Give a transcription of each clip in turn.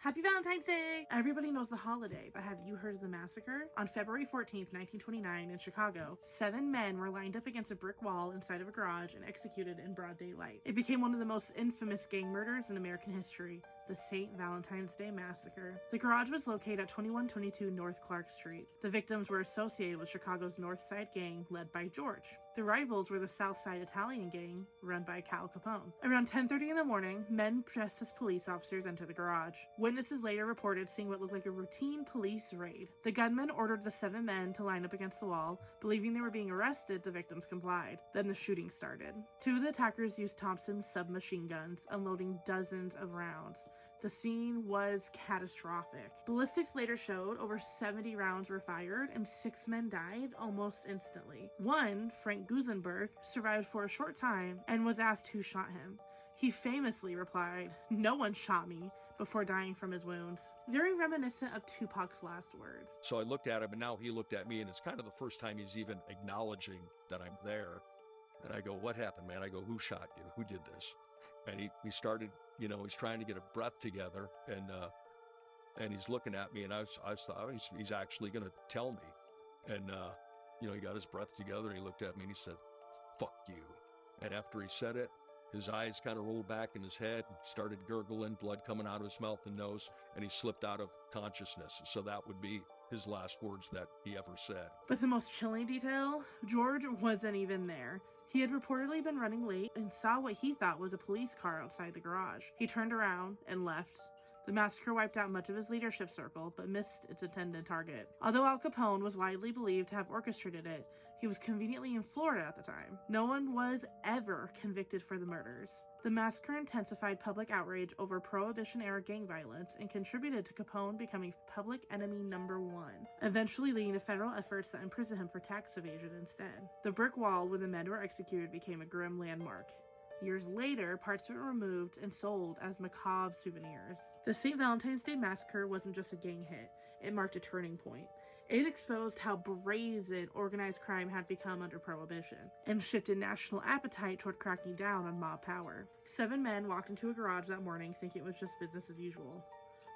Happy Valentine's Day! Everybody knows the holiday, but have you heard of the massacre? On February 14th, 1929, in Chicago, 7 men were lined up against a brick wall inside of a garage and executed in broad daylight. It became one of the most infamous gang murders in American history, the St. Valentine's Day Massacre. The garage was located at 2122 North Clark Street. The victims were associated with Chicago's North Side Gang, led by George. The rivals were the South Side Italian Gang, run by Cal Capone. Around 10:30 in the morning, men dressed as police officers entered the garage. Witnesses later reported seeing what looked like a routine police raid. The gunman ordered the 7 men to line up against the wall. Believing they were being arrested, the victims complied. Then the shooting started. 2 of the attackers used Thompson submachine guns, unloading dozens of rounds. The scene was catastrophic. Ballistics later showed over 70 rounds were fired and 6 men died almost instantly. One, Frank Gusenberg, survived for a short time and was asked who shot him. He famously replied, "No one shot me," before dying from his wounds. Very reminiscent of Tupac's last words. So I looked at him, and now he looked at me, and it's kind of the first time he's even acknowledging that I'm there. And I go, "What happened, man?" I go, "Who shot you? Who did this?" And he started, he's trying to get a breath together, and he's looking at me, and I thought he's actually going to tell me. And, he got his breath together, and he looked at me, and he said, "Fuck you." And after he said it, his eyes kind of rolled back in his head, started gurgling, blood coming out of his mouth and nose, and he slipped out of consciousness. So that would be his last words that he ever said. But the most chilling detail, George wasn't even there. He had reportedly been running late and saw what he thought was a police car outside the garage. He turned around and left. The massacre wiped out much of his leadership circle, but missed its intended target. Although Al Capone was widely believed to have orchestrated it, he was conveniently in Florida at the time. No one was ever convicted for the murders. The massacre intensified public outrage over Prohibition-era gang violence and contributed to Capone becoming public enemy number 1, eventually leading to federal efforts that imprisoned him for tax evasion instead. The brick wall where the men were executed became a grim landmark. Years later, parts of it were removed and sold as macabre souvenirs. The St. Valentine's Day Massacre wasn't just a gang hit, it marked a turning point. It exposed how brazen organized crime had become under Prohibition, and shifted national appetite toward cracking down on mob power. 7 men walked into a garage that morning thinking it was just business as usual.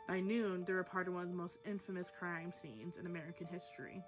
By noon, they were part of one of the most infamous crime scenes in American history.